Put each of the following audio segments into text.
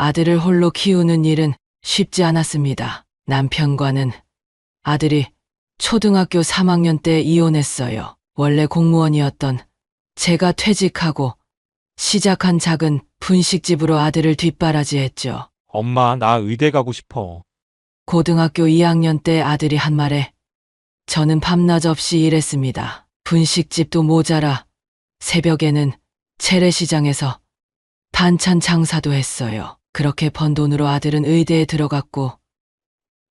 아들을 홀로 키우는 일은 쉽지 않았습니다. 남편과는 아들이 초등학교 3학년 때 이혼했어요. 원래 공무원이었던 제가 퇴직하고 시작한 작은 분식집으로 아들을 뒷바라지했죠. 엄마, 나 의대 가고 싶어. 고등학교 2학년 때 아들이 한 말에 저는 밤낮 없이 일했습니다. 분식집도 모자라 새벽에는 재래시장에서 반찬 장사도 했어요. 그렇게 번 돈으로 아들은 의대에 들어갔고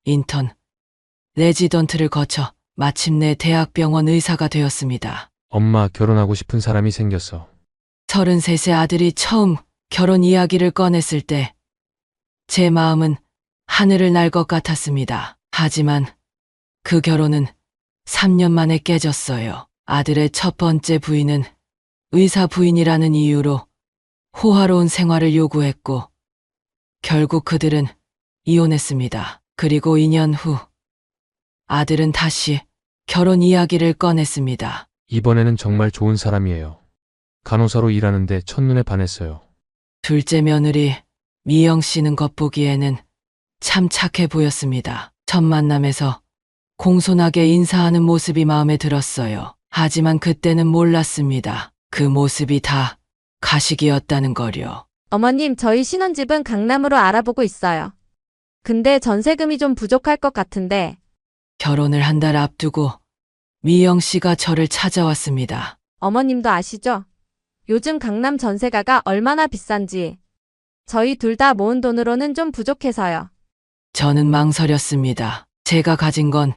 인턴, 레지던트를 거쳐 마침내 대학병원 의사가 되었습니다. 엄마, 결혼하고 싶은 사람이 생겼어. 33세 아들이 처음 결혼 이야기를 꺼냈을 때 제 마음은 하늘을 날 것 같았습니다. 하지만 그 결혼은 3년 만에 깨졌어요. 아들의 첫 번째 부인은 의사 부인이라는 이유로 호화로운 생활을 요구했고 결국 그들은 이혼했습니다. 그리고 2년 후 아들은 다시 결혼 이야기를 꺼냈습니다. 이번에는 정말 좋은 사람이에요. 간호사로 일하는데 첫눈에 반했어요. 둘째 며느리 미영 씨는 겉보기에는 참 착해 보였습니다. 첫 만남에서 공손하게 인사하는 모습이 마음에 들었어요. 하지만 그때는 몰랐습니다. 그 모습이 다 가식이었다는 걸요. 어머님, 저희 신혼집은 강남으로 알아보고 있어요. 근데 전세금이 좀 부족할 것 같은데. 결혼을 한 달 앞두고 미영 씨가 저를 찾아왔습니다. 어머님도 아시죠? 요즘 강남 전세가가 얼마나 비싼지. 저희 둘 다 모은 돈으로는 좀 부족해서요. 저는 망설였습니다. 제가 가진 건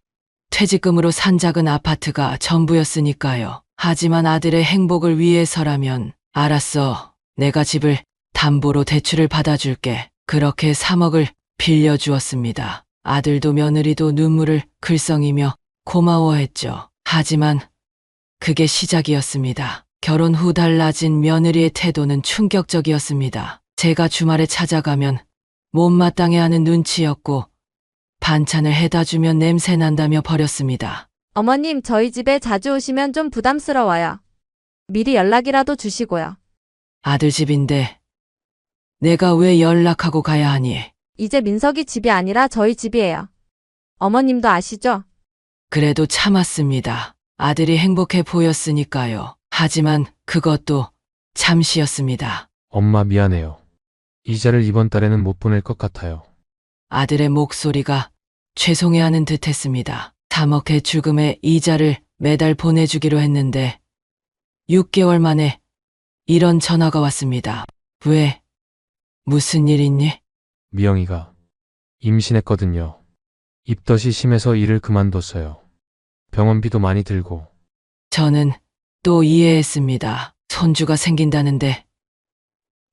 퇴직금으로 산 작은 아파트가 전부였으니까요. 하지만 아들의 행복을 위해서라면 알았어. 내가 집을 담보로 대출을 받아줄게. 그렇게 3억을 빌려주었습니다. 아들도 며느리도 눈물을 글썽이며 고마워했죠. 하지만 그게 시작이었습니다. 결혼 후 달라진 며느리의 태도는 충격적이었습니다. 제가 주말에 찾아가면 못마땅해하는 눈치였고 반찬을 해다 주면 냄새 난다며 버렸습니다. 어머님, 저희 집에 자주 오시면 좀 부담스러워요. 미리 연락이라도 주시고요. 아들 집인데 내가 왜 연락하고 가야 하니? 이제 민석이 집이 아니라 저희 집이에요. 어머님도 아시죠? 그래도 참았습니다. 아들이 행복해 보였으니까요. 하지만 그것도 잠시였습니다. 엄마, 미안해요. 이자를 이번 달에는 못 보낼 것 같아요. 아들의 목소리가 죄송해하는 듯했습니다. 3억 대출금의 이자를 매달 보내주기로 했는데 6개월 만에 이런 전화가 왔습니다. 왜? 무슨 일 있니? 미영이가 임신했거든요. 입덧이 심해서 일을 그만뒀어요. 병원비도 많이 들고. 저는 또 이해했습니다. 손주가 생긴다는데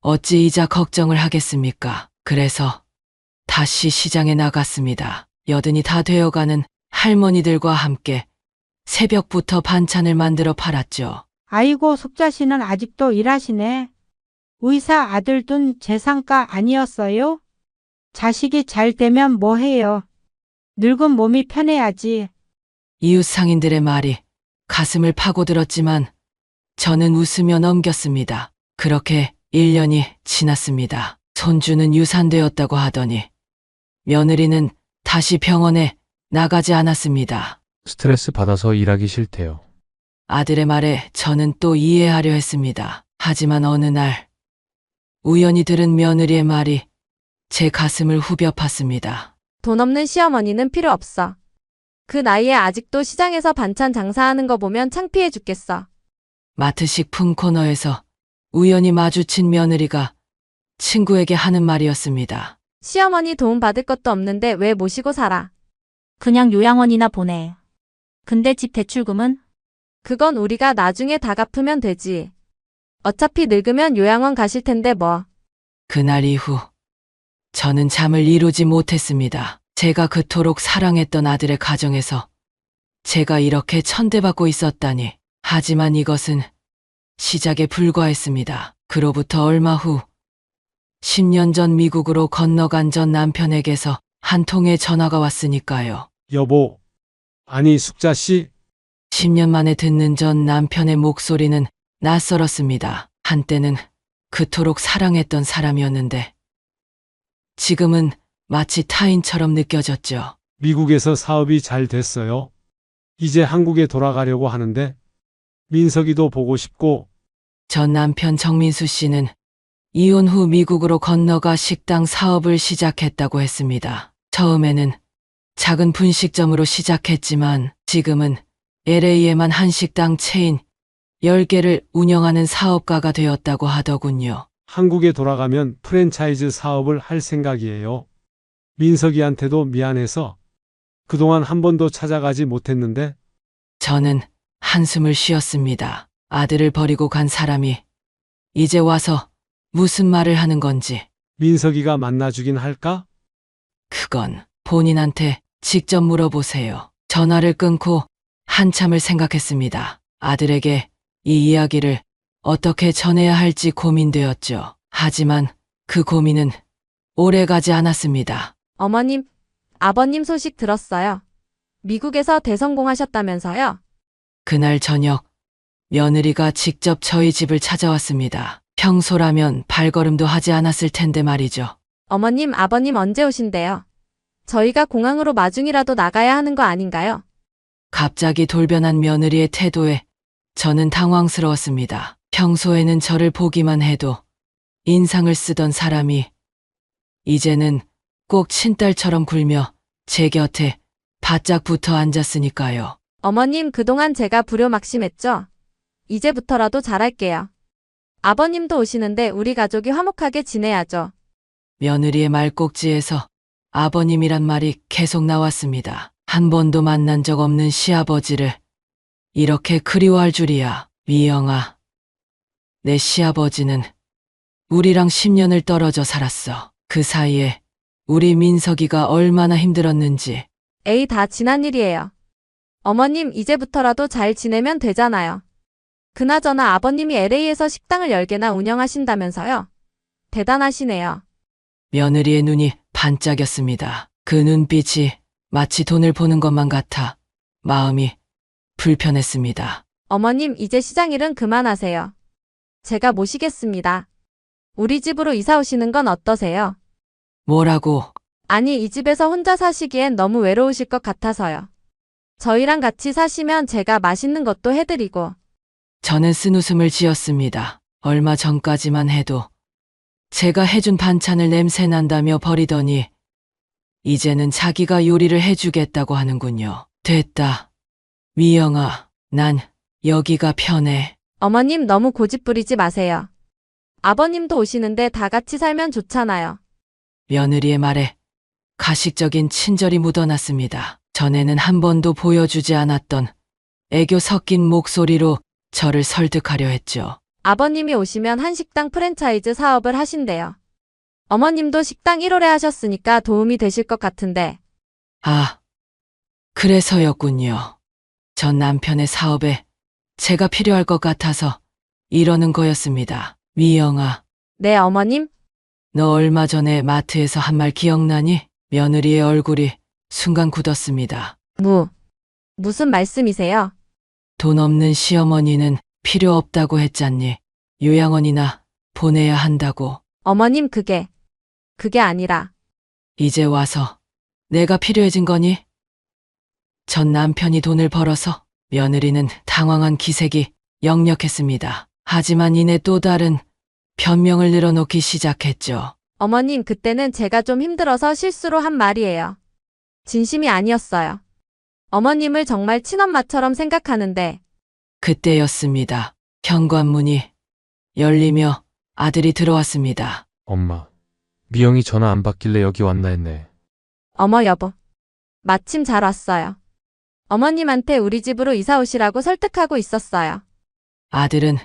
어찌 이자 걱정을 하겠습니까? 그래서 다시 시장에 나갔습니다. 여든이 다 되어가는 할머니들과 함께 새벽부터 반찬을 만들어 팔았죠. 아이고, 숙자 씨는 아직도 일하시네. 의사 아들 둔 재산가 아니었어요? 자식이 잘 되면 뭐 해요? 늙은 몸이 편해야지. 이웃 상인들의 말이 가슴을 파고들었지만 저는 웃으며 넘겼습니다. 그렇게 1년이 지났습니다. 손주는 유산되었다고 하더니 며느리는 다시 병원에 나가지 않았습니다. 스트레스 받아서 일하기 싫대요. 아들의 말에 저는 또 이해하려 했습니다. 하지만 어느 날 우연히 들은 며느리의 말이 제 가슴을 후벼 팠습니다. 돈 없는 시어머니는 필요 없어. 그 나이에 아직도 시장에서 반찬 장사하는 거 보면 창피해 죽겠어. 마트 식품 코너에서 우연히 마주친 며느리가 친구에게 하는 말이었습니다. 시어머니 도움 받을 것도 없는데 왜 모시고 살아? 그냥 요양원이나 보내. 근데 집 대출금은? 그건 우리가 나중에 다 갚으면 되지. 어차피 늙으면 요양원 가실 텐데 뭐. 그날 이후 저는 잠을 이루지 못했습니다. 제가 그토록 사랑했던 아들의 가정에서 제가 이렇게 천대받고 있었다니. 하지만 이것은 시작에 불과했습니다. 그로부터 얼마 후 10년 전 미국으로 건너간 전 남편에게서 한 통의 전화가 왔으니까요. 여보, 아니 숙자 씨, 10년 만에 듣는 전 남편의 목소리는 낯설었습니다. 한때는 그토록 사랑했던 사람이었는데 지금은 마치 타인처럼 느껴졌죠. 미국에서 사업이 잘 됐어요. 이제 한국에 돌아가려고 하는데 민석이도 보고 싶고 전 남편 정민수 씨는 이혼 후 미국으로 건너가 식당 사업을 시작했다고 했습니다. 처음에는 작은 분식점으로 시작했지만 지금은 LA에만 한식당 체인 10개를 운영하는 사업가가 되었다고 하더군요. 한국에 돌아가면 프랜차이즈 사업을 할 생각이에요. 민석이한테도 미안해서 그동안 한 번도 찾아가지 못했는데 저는 한숨을 쉬었습니다. 아들을 버리고 간 사람이 이제 와서 무슨 말을 하는 건지. 민석이가 만나주긴 할까? 그건 본인한테 직접 물어보세요. 전화를 끊고 한참을 생각했습니다. 아들에게 이 이야기를 어떻게 전해야 할지 고민되었죠. 하지만 그 고민은 오래 가지 않았습니다. 어머님, 아버님 소식 들었어요. 미국에서 대성공하셨다면서요? 그날 저녁 며느리가 직접 저희 집을 찾아왔습니다. 평소라면 발걸음도 하지 않았을 텐데 말이죠. 어머님, 아버님 언제 오신대요? 저희가 공항으로 마중이라도 나가야 하는 거 아닌가요? 갑자기 돌변한 며느리의 태도에 저는 당황스러웠습니다. 평소에는 저를 보기만 해도 인상을 쓰던 사람이 이제는 꼭 친딸처럼 굴며 제 곁에 바짝 붙어 앉았으니까요. 어머님, 그동안 제가 불효막심했죠? 이제부터라도 잘할게요. 아버님도 오시는데 우리 가족이 화목하게 지내야죠. 며느리의 말꼭지에서 아버님이란 말이 계속 나왔습니다. 한 번도 만난 적 없는 시아버지를 이렇게 그리워할 줄이야. 미영아, 내 시아버지는 우리랑 10년을 떨어져 살았어. 그 사이에 우리 민석이가 얼마나 힘들었는지. 에이, 다 지난 일이에요. 어머님, 이제부터라도 잘 지내면 되잖아요. 그나저나 아버님이 LA에서 식당을 10개나 운영하신다면서요? 대단하시네요. 며느리의 눈이 반짝였습니다. 그 눈빛이 마치 돈을 보는 것만 같아 마음이 불편했습니다. 어머님, 이제 시장 일은 그만하세요. 제가 모시겠습니다. 우리 집으로 이사 오시는 건 어떠세요? 뭐라고? 아니, 이 집에서 혼자 사시기엔 너무 외로우실 것 같아서요. 저희랑 같이 사시면 제가 맛있는 것도 해드리고. 저는 쓴웃음을 지었습니다. 얼마 전까지만 해도 제가 해준 반찬을 냄새 난다며 버리더니 이제는 자기가 요리를 해주겠다고 하는군요. 됐다. 미영아, 난 여기가 편해. 어머님, 너무 고집 부리지 마세요. 아버님도 오시는데 다 같이 살면 좋잖아요. 며느리의 말에 가식적인 친절이 묻어났습니다. 전에는 한 번도 보여주지 않았던 애교 섞인 목소리로 저를 설득하려 했죠. 아버님이 오시면 한식당 프랜차이즈 사업을 하신대요. 어머님도 식당 1호래 하셨으니까 도움이 되실 것 같은데. 아, 그래서였군요. 전 남편의 사업에 제가 필요할 것 같아서 이러는 거였습니다. 미영아, 네, 어머님? 너 얼마 전에 마트에서 한 말 기억나니? 며느리의 얼굴이 순간 굳었습니다. 무슨 말씀이세요? 돈 없는 시어머니는 필요 없다고 했잖니. 요양원이나 보내야 한다고. 어머님, 그게 아니라. 이제 와서 내가 필요해진 거니? 전 남편이 돈을 벌어서 며느리는 당황한 기색이 역력했습니다. 하지만 이내 또 다른 변명을 늘어놓기 시작했죠. 어머님, 그때는 제가 좀 힘들어서 실수로 한 말이에요. 진심이 아니었어요. 어머님을 정말 친엄마처럼 생각하는데. 그때였습니다. 현관문이 열리며 아들이 들어왔습니다. 엄마. 미영이 전화 안 받길래 여기 왔나 했네. 어머, 여보. 마침 잘 왔어요. 어머님한테 우리 집으로 이사 오시라고 설득하고 있었어요. 아들은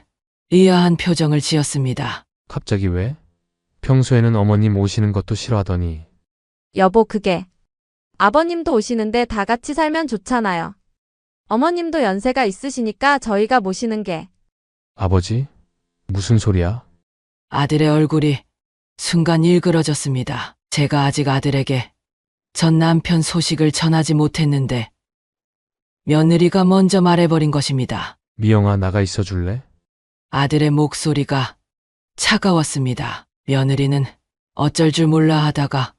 의아한 표정을 지었습니다. 갑자기 왜? 평소에는 어머님 오시는 것도 싫어하더니. 여보, 그게. 아버님도 오시는데 다 같이 살면 좋잖아요. 어머님도 연세가 있으시니까 저희가 모시는 게. 아버지? 무슨 소리야? 아들의 얼굴이 순간 일그러졌습니다. 제가 아직 아들에게 전 남편 소식을 전하지 못했는데 며느리가 먼저 말해버린 것입니다. 미영아, 나가 있어 줄래? 아들의 목소리가 차가웠습니다. 며느리는 어쩔 줄 몰라 하다가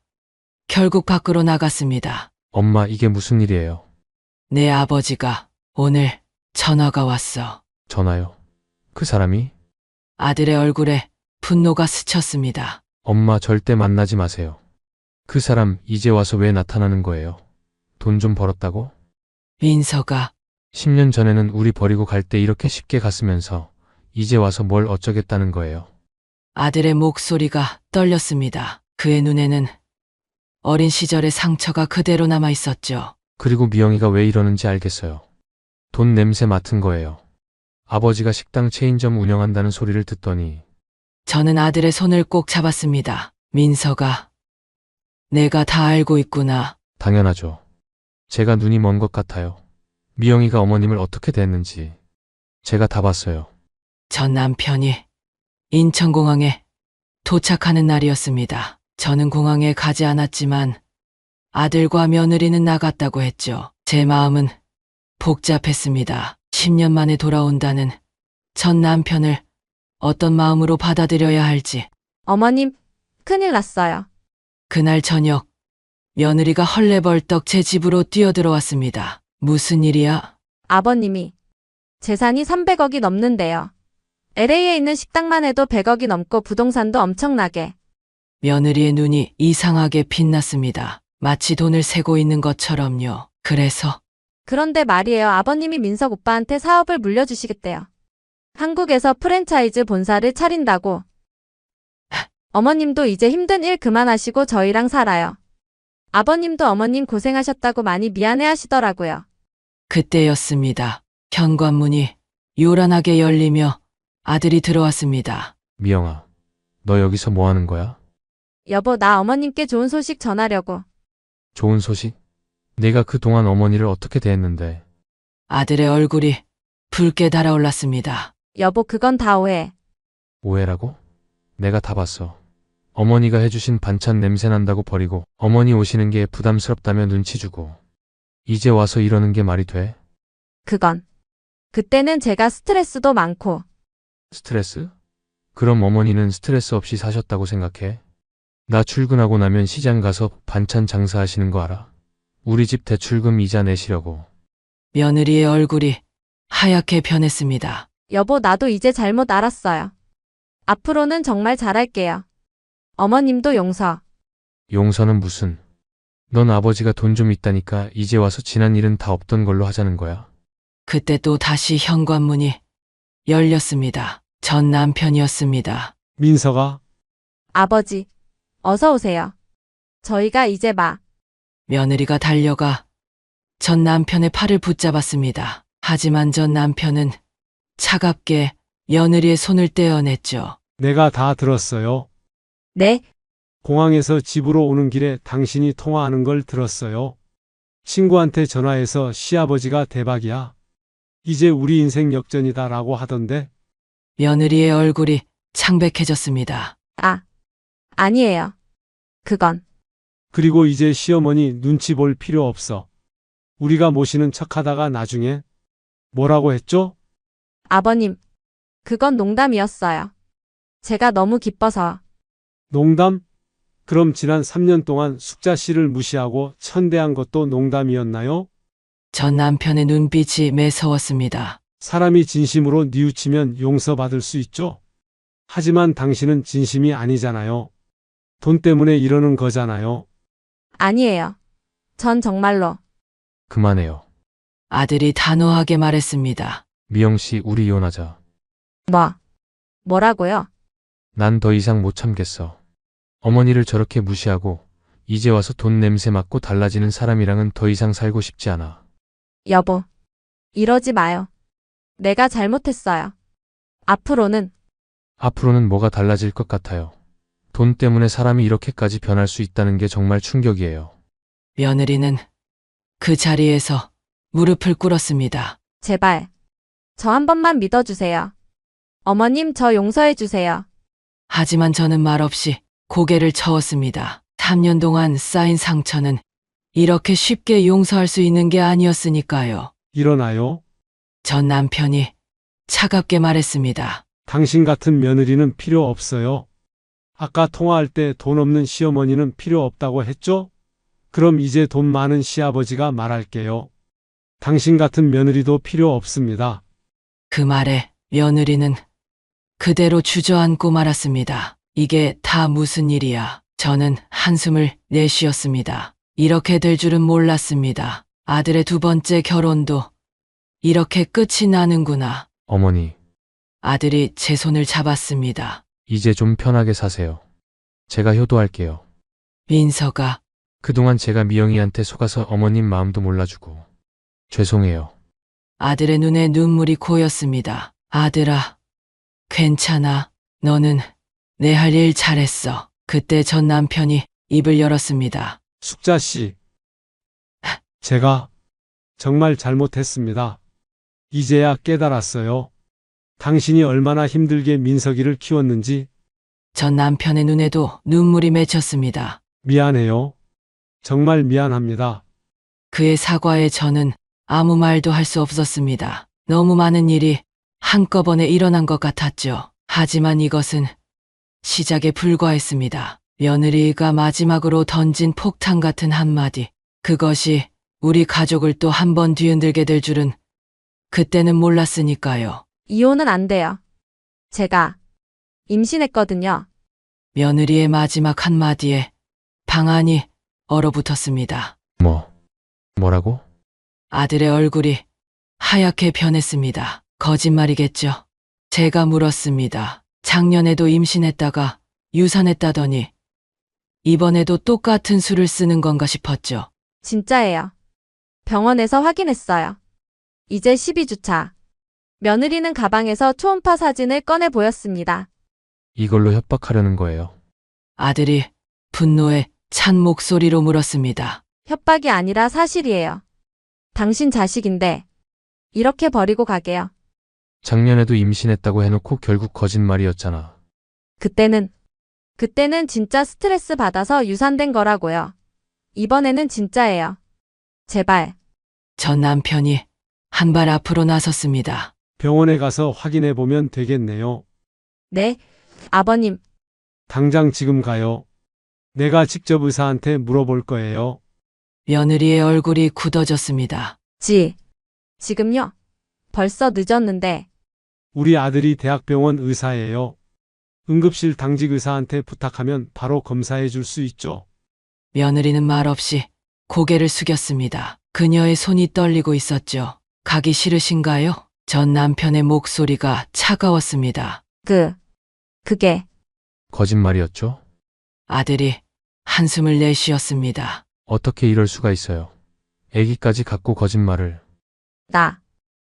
결국 밖으로 나갔습니다. 엄마, 이게 무슨 일이에요? 내 아버지가 오늘 전화가 왔어. 전화요? 그 사람이? 아들의 얼굴에 분노가 스쳤습니다. 엄마, 절대 만나지 마세요. 그 사람 이제 와서 왜 나타나는 거예요? 돈 좀 벌었다고? 민서가 10년 전에는 우리 버리고 갈 때 이렇게 쉽게 갔으면서 이제 와서 뭘 어쩌겠다는 거예요? 아들의 목소리가 떨렸습니다. 그의 눈에는 어린 시절의 상처가 그대로 남아 있었죠. 그리고 미영이가 왜 이러는지 알겠어요. 돈 냄새 맡은 거예요. 아버지가 식당 체인점 운영한다는 소리를 듣더니 저는 아들의 손을 꼭 잡았습니다. 민서가 내가 다 알고 있구나. 당연하죠. 제가 눈이 먼 것 같아요. 미영이가 어머님을 어떻게 대했는지 제가 다 봤어요. 전 남편이 인천공항에 도착하는 날이었습니다. 저는 공항에 가지 않았지만 아들과 며느리는 나갔다고 했죠. 제 마음은 복잡했습니다. 10년 만에 돌아온다는 전 남편을 어떤 마음으로 받아들여야 할지. 어머님, 큰일 났어요. 그날 저녁 며느리가 헐레벌떡 제 집으로 뛰어들어왔습니다. 무슨 일이야? 아버님이 재산이 300억이 넘는데요. LA에 있는 식당만 해도 100억이 넘고 부동산도 엄청나게. 며느리의 눈이 이상하게 빛났습니다. 마치 돈을 세고 있는 것처럼요. 그래서 그런데 말이에요. 아버님이 민석 오빠한테 사업을 물려주시겠대요. 한국에서 프랜차이즈 본사를 차린다고. 어머님도 이제 힘든 일 그만하시고 저희랑 살아요. 아버님도 어머님 고생하셨다고 많이 미안해 하시더라고요. 그때였습니다. 현관문이 요란하게 열리며 아들이 들어왔습니다. 미영아, 너 여기서 뭐 하는 거야? 여보, 나 어머님께 좋은 소식 전하려고. 좋은 소식? 내가 그동안 어머니를 어떻게 대했는데? 아들의 얼굴이 붉게 달아올랐습니다. 여보, 그건 다 오해. 오해라고? 내가 다 봤어. 어머니가 해주신 반찬 냄새 난다고 버리고 어머니 오시는 게 부담스럽다며 눈치 주고 이제 와서 이러는 게 말이 돼? 그건. 그때는 제가 스트레스도 많고. 스트레스? 그럼 어머니는 스트레스 없이 사셨다고 생각해? 나 출근하고 나면 시장 가서 반찬 장사하시는 거 알아? 우리 집 대출금 이자 내시려고. 며느리의 얼굴이 하얗게 변했습니다. 여보, 나도 이제 잘못 알았어요. 앞으로는 정말 잘할게요. 어머님도 용서. 용서는 무슨? 넌 아버지가 돈 좀 있다니까 이제 와서 지난 일은 다 없던 걸로 하자는 거야? 그때 또 다시 현관문이 열렸습니다. 전 남편이었습니다. 민서가 아버지, 어서 오세요. 저희가 이제 며느리가 달려가 전 남편의 팔을 붙잡았습니다. 하지만 전 남편은 차갑게 며느리의 손을 떼어냈죠. 내가 다 들었어요. 네, 공항에서 집으로 오는 길에 당신이 통화하는 걸 들었어요. 친구한테 전화해서 시아버지가 대박이야. 이제 우리 인생 역전이다라고 하던데. 며느리의 얼굴이 창백해졌습니다. 아니에요. 그건. 그리고 이제 시어머니 눈치 볼 필요 없어. 우리가 모시는 척하다가 나중에 뭐라고 했죠? 아버님, 그건 농담이었어요. 제가 너무 기뻐서. 농담? 그럼 지난 3년 동안 숙자 씨를 무시하고 천대한 것도 농담이었나요? 전 남편의 눈빛이 매서웠습니다. 사람이 진심으로 뉘우치면 용서받을 수 있죠. 하지만 당신은 진심이 아니잖아요. 돈 때문에 이러는 거잖아요. 아니에요. 전 정말로. 그만해요. 아들이 단호하게 말했습니다. 미영 씨, 우리 이혼하자. 뭐라고요? 난 더 이상 못 참겠어. 어머니를 저렇게 무시하고 이제 와서 돈 냄새 맡고 달라지는 사람이랑은 더 이상 살고 싶지 않아. 여보, 이러지 마요. 내가 잘못했어요. 앞으로는. 앞으로는 뭐가 달라질 것 같아요. 돈 때문에 사람이 이렇게까지 변할 수 있다는 게 정말 충격이에요. 며느리는 그 자리에서 무릎을 꿇었습니다. 제발. 저 한 번만 믿어주세요. 어머님, 저 용서해주세요. 하지만 저는 말없이 고개를 저었습니다. 3년 동안 쌓인 상처는 이렇게 쉽게 용서할 수 있는 게 아니었으니까요. 일어나요. 전 남편이 차갑게 말했습니다. 당신 같은 며느리는 필요 없어요. 아까 통화할 때 돈 없는 시어머니는 필요 없다고 했죠? 그럼 이제 돈 많은 시아버지가 말할게요. 당신 같은 며느리도 필요 없습니다. 그 말에 며느리는 그대로 주저앉고 말았습니다. 이게 다 무슨 일이야. 저는 한숨을 내쉬었습니다. 이렇게 될 줄은 몰랐습니다. 아들의 두 번째 결혼도 이렇게 끝이 나는구나. 어머니, 아들이 제 손을 잡았습니다. 이제 좀 편하게 사세요. 제가 효도할게요. 민서가 그동안 제가 미영이한테 속아서 어머님 마음도 몰라주고 죄송해요. 아들의 눈에 눈물이 고였습니다. 아들아, 괜찮아. 너는 내 할 일 잘했어. 그때 전 남편이 입을 열었습니다. 숙자 씨. 제가 정말 잘못했습니다. 이제야 깨달았어요. 당신이 얼마나 힘들게 민석이를 키웠는지. 전 남편의 눈에도 눈물이 맺혔습니다. 미안해요. 정말 미안합니다. 그의 사과에 저는 아무 말도 할 수 없었습니다. 너무 많은 일이 한꺼번에 일어난 것 같았죠. 하지만 이것은 시작에 불과했습니다. 며느리가 마지막으로 던진 폭탄 같은 한마디. 그것이 우리 가족을 또 한 번 뒤흔들게 될 줄은 그때는 몰랐으니까요. 이혼은 안 돼요. 제가 임신했거든요. 며느리의 마지막 한마디에 방안이 얼어붙었습니다. 뭐라고? 아들의 얼굴이 하얗게 변했습니다. 거짓말이겠죠. 제가 물었습니다. 작년에도 임신했다가 유산했다더니 이번에도 똑같은 수를 쓰는 건가 싶었죠. 진짜예요. 병원에서 확인했어요. 이제 12주차. 며느리는 가방에서 초음파 사진을 꺼내 보였습니다. 이걸로 협박하려는 거예요. 아들이 분노에 찬 목소리로 물었습니다. 협박이 아니라 사실이에요. 당신 자식인데 이렇게 버리고 가게요. 작년에도 임신했다고 해놓고 결국 거짓말이었잖아. 그때는 진짜 스트레스 받아서 유산된 거라고요. 이번에는 진짜예요. 제발. 전 남편이 한 발 앞으로 나섰습니다. 병원에 가서 확인해 보면 되겠네요. 네, 아버님. 당장 지금 가요. 내가 직접 의사한테 물어볼 거예요. 며느리의 얼굴이 굳어졌습니다. 지금요? 벌써 늦었는데. 우리 아들이 대학병원 의사예요. 응급실 당직 의사한테 부탁하면 바로 검사해 줄 수 있죠. 며느리는 말없이 고개를 숙였습니다. 그녀의 손이 떨리고 있었죠. 가기 싫으신가요? 전 남편의 목소리가 차가웠습니다. 그게 거짓말이었죠? 아들이 한숨을 내쉬었습니다. 어떻게 이럴 수가 있어요? 아기까지 갖고 거짓말을.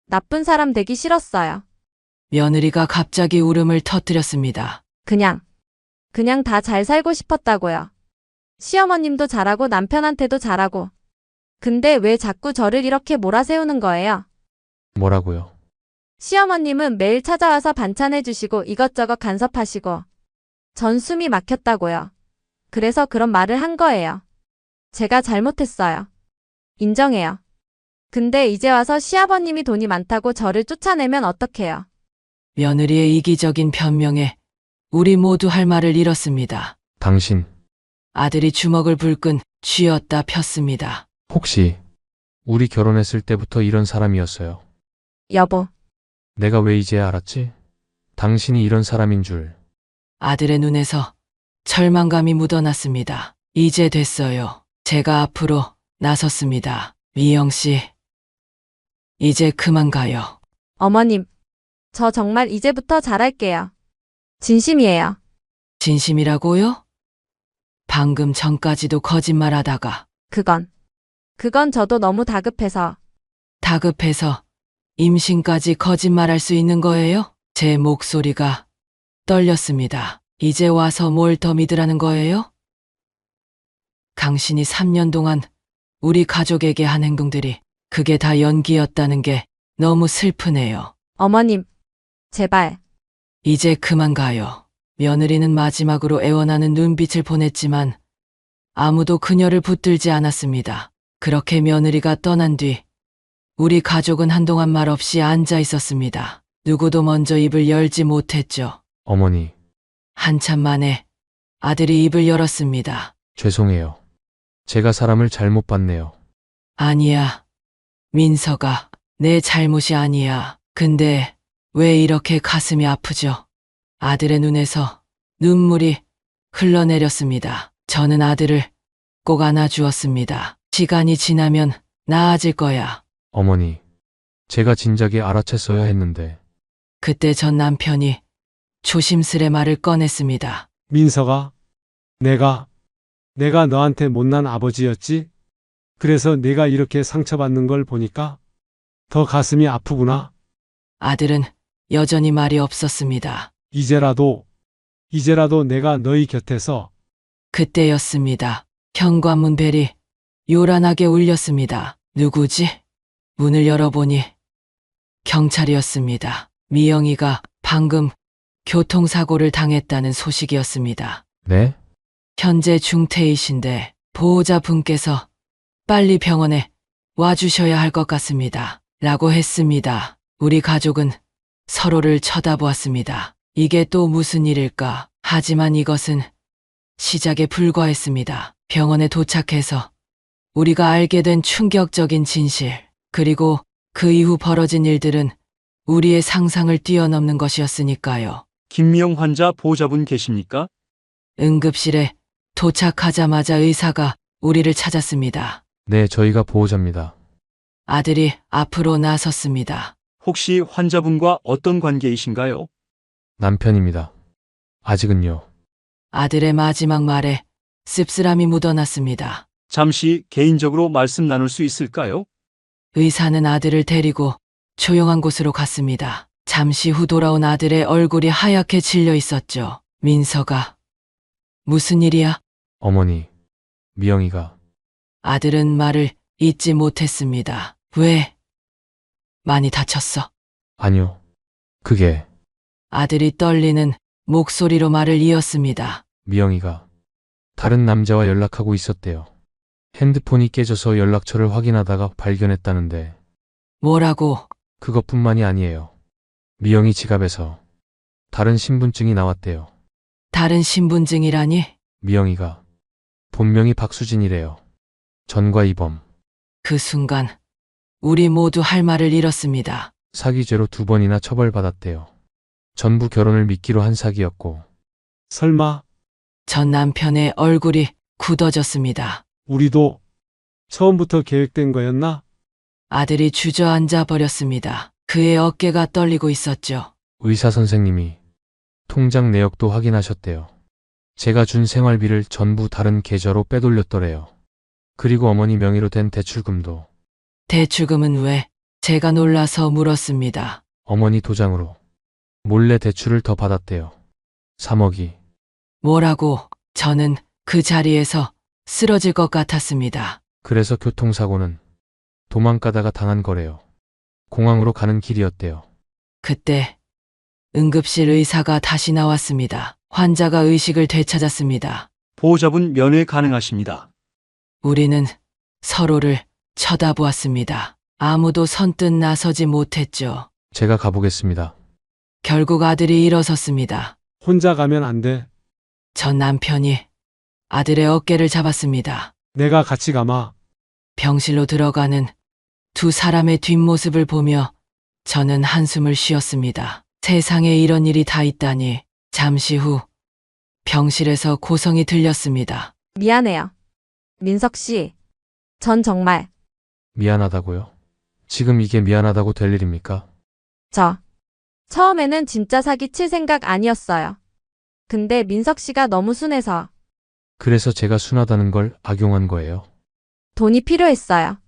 나쁜 사람 되기 싫었어요. 며느리가 갑자기 울음을 터뜨렸습니다. 그냥 다 잘 살고 싶었다고요. 시어머님도 잘하고 남편한테도 잘하고. 근데 왜 자꾸 저를 이렇게 몰아세우는 거예요? 뭐라고요? 시어머님은 매일 찾아와서 반찬 해주시고 이것저것 간섭하시고 전 숨이 막혔다고요. 그래서 그런 말을 한 거예요. 제가 잘못했어요. 인정해요. 근데 이제 와서 시아버님이 돈이 많다고 저를 쫓아내면 어떡해요? 며느리의 이기적인 변명에 우리 모두 할 말을 잃었습니다. 당신, 아들이 주먹을 불끈 쥐었다 폈습니다. 혹시 우리 결혼했을 때부터 이런 사람이었어요? 여보, 내가 왜 이제야 알았지? 당신이 이런 사람인 줄. 아들의 눈에서 절망감이 묻어났습니다. 이제 됐어요. 제가 앞으로 나섰습니다. 미영 씨, 이제 그만 가요. 어머님, 저 정말 이제부터 잘할게요. 진심이에요. 진심이라고요? 방금 전까지도 거짓말하다가 그건 저도 너무 다급해서. 다급해서 임신까지 거짓말할 수 있는 거예요? 제 목소리가 떨렸습니다. 이제 와서 뭘 더 믿으라는 거예요? 당신이 3년 동안 우리 가족에게 한 행동들이 그게 다 연기였다는 게 너무 슬프네요. 어머님, 제발. 이제 그만 가요. 며느리는 마지막으로 애원하는 눈빛을 보냈지만 아무도 그녀를 붙들지 않았습니다. 그렇게 며느리가 떠난 뒤 우리 가족은 한동안 말없이 앉아 있었습니다. 누구도 먼저 입을 열지 못했죠. 어머니, 한참 만에 아들이 입을 열었습니다. 죄송해요. 제가 사람을 잘못 봤네요. 아니야. 민서가 내 잘못이 아니야. 근데 왜 이렇게 가슴이 아프죠? 아들의 눈에서 눈물이 흘러내렸습니다. 저는 아들을 꼭 안아주었습니다. 시간이 지나면 나아질 거야. 어머니, 제가 진작에 알아챘어야 했는데. 그때 전 남편이 조심스레 말을 꺼냈습니다. 민서가 내가 너한테 못난 아버지였지? 그래서 내가 이렇게 상처받는 걸 보니까 더 가슴이 아프구나. 아들은 여전히 말이 없었습니다. 이제라도 내가 너희 곁에서 그때였습니다. 현관문 벨이 요란하게 울렸습니다. 누구지? 문을 열어보니 경찰이었습니다. 미영이가 방금 교통사고를 당했다는 소식이었습니다. 네? 현재 중태이신데 보호자분께서 빨리 병원에 와주셔야 할 것 같습니다. 라고 했습니다. 우리 가족은 서로를 쳐다보았습니다. 이게 또 무슨 일일까? 하지만 이것은 시작에 불과했습니다. 병원에 도착해서 우리가 알게 된 충격적인 진실, 그리고 그 이후 벌어진 일들은 우리의 상상을 뛰어넘는 것이었으니까요. 김미영 환자 보호자분 계십니까? 응급실에 도착하자마자 의사가 우리를 찾았습니다. 네, 저희가 보호자입니다. 아들이 앞으로 나섰습니다. 혹시 환자분과 어떤 관계이신가요? 남편입니다. 아직은요. 아들의 마지막 말에 씁쓸함이 묻어났습니다. 잠시 개인적으로 말씀 나눌 수 있을까요? 의사는 아들을 데리고 조용한 곳으로 갔습니다. 잠시 후 돌아온 아들의 얼굴이 하얗게 질려 있었죠. 민서가 무슨 일이야? 어머니, 미영이가. 아들은 말을 잇지 못했습니다. 왜? 많이 다쳤어? 아니요. 그게 아들이 떨리는 목소리로 말을 이었습니다. 미영이가 다른 남자와 연락하고 있었대요. 핸드폰이 깨져서 연락처를 확인하다가 발견했다는데 뭐라고? 그것뿐만이 아니에요. 미영이 지갑에서 다른 신분증이 나왔대요. 다른 신분증이라니? 미영이가 본명이 박수진이래요. 전과 이범, 그 순간 우리 모두 할 말을 잃었습니다. 사기죄로 2번이나 처벌받았대요. 전부 결혼을 미끼로 한 사기였고 설마 전 남편의 얼굴이 굳어졌습니다. 우리도 처음부터 계획된 거였나? 아들이 주저앉아 버렸습니다. 그의 어깨가 떨리고 있었죠. 의사 선생님이 통장 내역도 확인하셨대요. 제가 준 생활비를 전부 다른 계좌로 빼돌렸더래요. 그리고 어머니 명의로 된 대출금도 대출금은 왜? 제가 놀라서 물었습니다. 어머니 도장으로 몰래 대출을 더 받았대요. 3억이. 뭐라고? 저는 그 자리에서 쓰러질 것 같았습니다. 그래서 교통사고는 도망가다가 당한 거래요. 공항으로 가는 길이었대요. 그때 응급실 의사가 다시 나왔습니다. 환자가 의식을 되찾았습니다. 보호자분 면회 가능하십니다. 우리는 서로를 쳐다보았습니다. 아무도 선뜻 나서지 못했죠. 제가 가보겠습니다. 결국 아들이 일어섰습니다. 혼자 가면 안 돼. 전 남편이 아들의 어깨를 잡았습니다. 내가 같이 가마. 병실로 들어가는 두 사람의 뒷모습을 보며 저는 한숨을 쉬었습니다. 세상에 이런 일이 다 있다니. 잠시 후 병실에서 고성이 들렸습니다. 미안해요. 민석 씨. 전 정말, 미안하다고요? 지금 이게 미안하다고 될 일입니까? 처음에는 진짜 사기 칠 생각 아니었어요. 근데 민석 씨가 너무 순해서 그래서 제가 순하다는 걸 악용한 거예요. 돈이 필요했어요.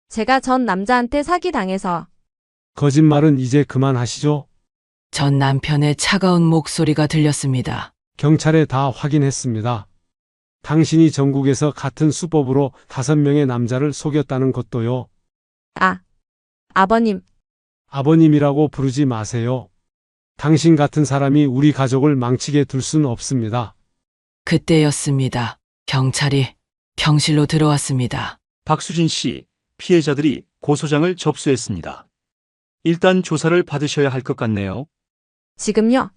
제가 전 남자한테 사기 당해서. 거짓말은 이제 그만하시죠. 전 남편의 차가운 목소리가 들렸습니다. 경찰에 다 확인했습니다. 당신이 전국에서 같은 수법으로 5명의 남자를 속였다는 것도요. 아버님, 아버님이라고 부르지 마세요. 당신 같은 사람이 우리 가족을 망치게 둘 수는 없습니다. 그때였습니다. 경찰이 병실로 들어왔습니다. 박수진 씨, 피해자들이 고소장을 접수했습니다. 일단 조사를 받으셔야 할 것 같네요. 지금요?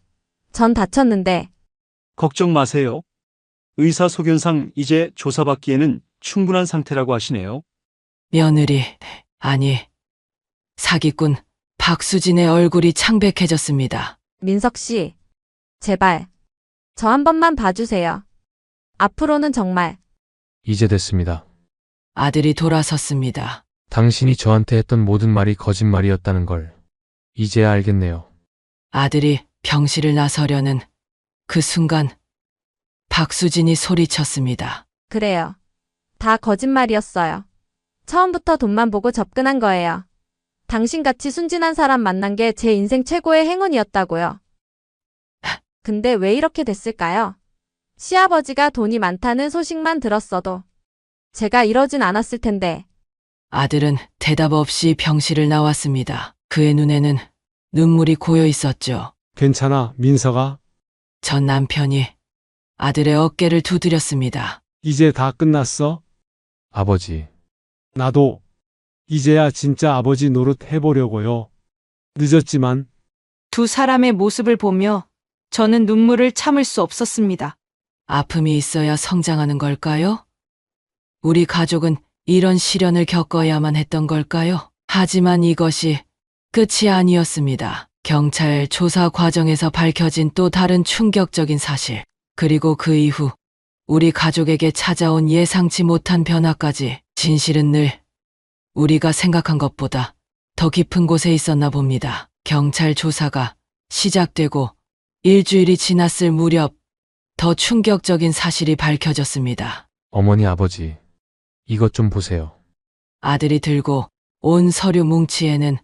전 다쳤는데 걱정 마세요. 의사 소견상 이제 조사받기에는 충분한 상태라고 하시네요. 며느리, 아니, 사기꾼 박수진의 얼굴이 창백해졌습니다. 민석 씨, 제발 저 한 번만 봐주세요. 앞으로는 정말 이제 됐습니다. 아들이 돌아섰습니다. 당신이 저한테 했던 모든 말이 거짓말이었다는 걸 이제야 알겠네요. 아들이 병실을 나서려는 그 순간 박수진이 소리쳤습니다. 그래요. 다 거짓말이었어요. 처음부터 돈만 보고 접근한 거예요. 당신같이 순진한 사람 만난 게 제 인생 최고의 행운이었다고요. 근데 왜 이렇게 됐을까요? 시아버지가 돈이 많다는 소식만 들었어도 제가 이러진 않았을 텐데. 아들은 대답 없이 병실을 나왔습니다. 그의 눈에는 눈물이 고여 있었죠. 괜찮아, 민서가. 전 남편이 아들의 어깨를 두드렸습니다. 이제 다 끝났어? 아버지, 나도 이제야 진짜 아버지 노릇 해보려고요. 늦었지만 두 사람의 모습을 보며 저는 눈물을 참을 수 없었습니다. 아픔이 있어야 성장하는 걸까요? 우리 가족은 이런 시련을 겪어야만 했던 걸까요? 하지만 이것이 끝이 아니었습니다. 경찰 조사 과정에서 밝혀진 또 다른 충격적인 사실, 그리고 그 이후 우리 가족에게 찾아온 예상치 못한 변화까지. 진실은 늘 우리가 생각한 것보다 더 깊은 곳에 있었나 봅니다. 경찰 조사가 시작되고 일주일이 지났을 무렵 더 충격적인 사실이 밝혀졌습니다. 어머니, 아버지, 이것 좀 보세요. 아들이 들고 온 서류 뭉치에는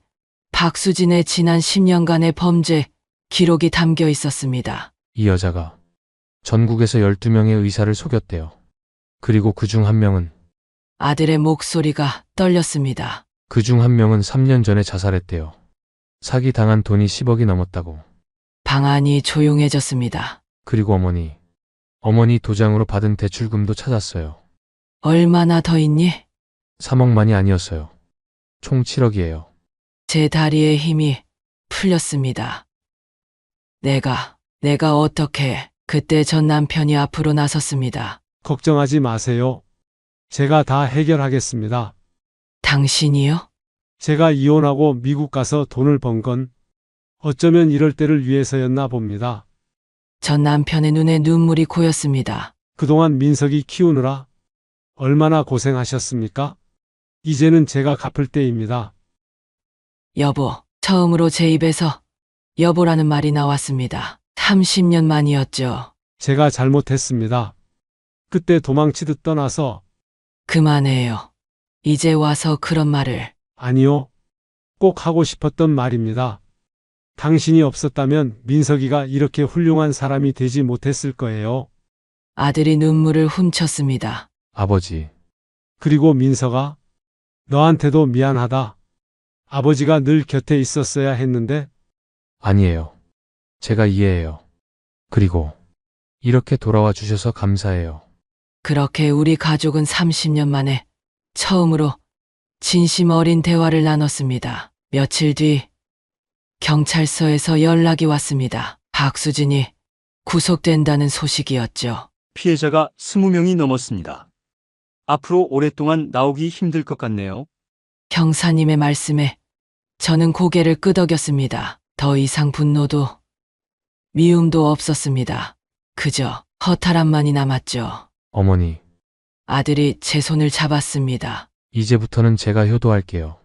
박수진의 지난 10년간의 범죄 기록이 담겨 있었습니다. 이 여자가 전국에서 12명의 의사를 속였대요. 그리고 그중 한 명은 아들의 목소리가 떨렸습니다. 그중 한 명은 3년 전에 자살했대요. 사기 당한 돈이 10억이 넘었다고. 방안이 조용해졌습니다. 그리고 어머니 도장으로 받은 대출금도 찾았어요. 얼마나 더 있니? 3억만이 아니었어요. 총 7억이에요. 제 다리에 힘이 풀렸습니다. 내가 어떻게. 그때 전 남편이 앞으로 나섰습니다. 걱정하지 마세요. 제가 다 해결하겠습니다. 당신이요? 제가 이혼하고 미국 가서 돈을 번 건 어쩌면 이럴 때를 위해서였나 봅니다. 전 남편의 눈에 눈물이 고였습니다. 그동안 민석이 키우느라 얼마나 고생하셨습니까? 이제는 제가 갚을 때입니다. 여보, 처음으로 제 입에서 여보라는 말이 나왔습니다. 30년 만이었죠. 제가 잘못했습니다. 그때 도망치듯 떠나서. 그만해요. 이제 와서 그런 말을. 아니요. 꼭 하고 싶었던 말입니다. 당신이 없었다면 민석이가 이렇게 훌륭한 사람이 되지 못했을 거예요. 아들이 눈물을 훔쳤습니다. 아버지, 그리고 민석아, 너한테도 미안하다. 아버지가 늘 곁에 있었어야 했는데. 아니에요. 제가 이해해요. 그리고 이렇게 돌아와 주셔서 감사해요. 그렇게 우리 가족은 30년 만에 처음으로 진심 어린 대화를 나눴습니다. 며칠 뒤 경찰서에서 연락이 왔습니다. 박수진이 구속된다는 소식이었죠. 피해자가 20명이 넘었습니다. 앞으로 오랫동안 나오기 힘들 것 같네요. 형사님의 말씀에 저는 고개를 끄덕였습니다. 더 이상 분노도 미움도 없었습니다. 그저 허탈함만이 남았죠. 어머니, 아들이 제 손을 잡았습니다. 이제부터는 제가 효도할게요.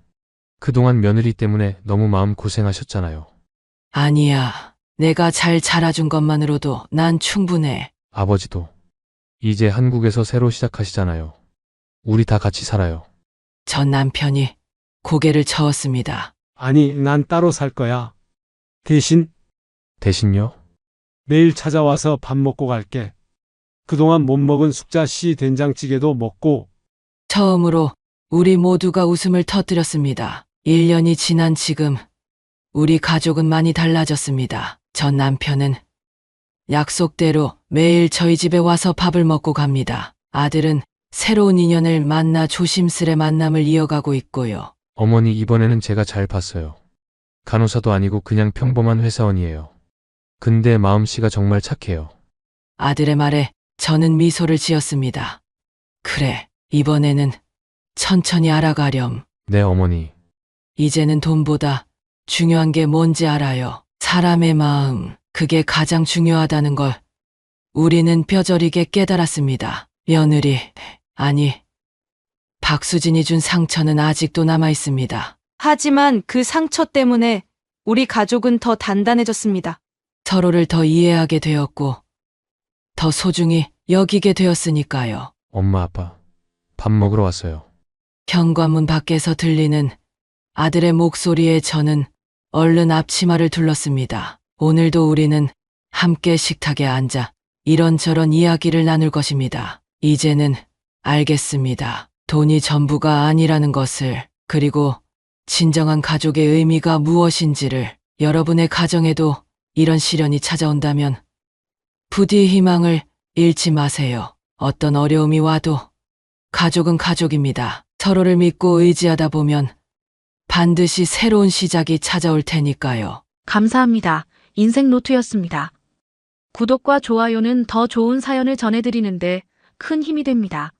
그동안 며느리 때문에 너무 마음 고생하셨잖아요. 아니야. 내가 잘 자라준 것만으로도 난 충분해. 아버지도 이제 한국에서 새로 시작하시잖아요. 우리 다 같이 살아요. 전 남편이 고개를 저었습니다. 아니, 난 따로 살 거야. 대신요? 매일 찾아와서 밥 먹고 갈게. 그동안 못 먹은 숙자씨 된장찌개도 먹고. 처음으로 우리 모두가 웃음을 터뜨렸습니다. 1년이 지난 지금 우리 가족은 많이 달라졌습니다. 전 남편은 약속대로 매일 저희 집에 와서 밥을 먹고 갑니다. 아들은 새로운 인연을 만나 조심스레 만남을 이어가고 있고요. 어머니, 이번에는 제가 잘 봤어요. 간호사도 아니고 그냥 평범한 회사원이에요. 근데 마음씨가 정말 착해요. 아들의 말에 저는 미소를 지었습니다. 그래, 이번에는 천천히 알아가렴. 네, 어머니. 이제는 돈보다 중요한 게 뭔지 알아요. 사람의 마음, 그게 가장 중요하다는 걸 우리는 뼈저리게 깨달았습니다. 며느리, 아니, 박수진이 준 상처는 아직도 남아 있습니다. 하지만 그 상처 때문에 우리 가족은 더 단단해졌습니다. 서로를 더 이해하게 되었고, 더 소중히 여기게 되었으니까요. 엄마, 아빠. 밥 먹으러 왔어요. 현관문 밖에서 들리는 아들의 목소리에 저는 얼른 앞치마를 둘렀습니다. 오늘도 우리는 함께 식탁에 앉아 이런저런 이야기를 나눌 것입니다. 이제는 알겠습니다. 돈이 전부가 아니라는 것을, 그리고 진정한 가족의 의미가 무엇인지를. 여러분의 가정에도 이런 시련이 찾아온다면 부디 희망을 잃지 마세요. 어떤 어려움이 와도 가족은 가족입니다. 서로를 믿고 의지하다 보면 반드시 새로운 시작이 찾아올 테니까요. 감사합니다. 인생 노트였습니다. 구독과 좋아요는 더 좋은 사연을 전해드리는데 큰 힘이 됩니다.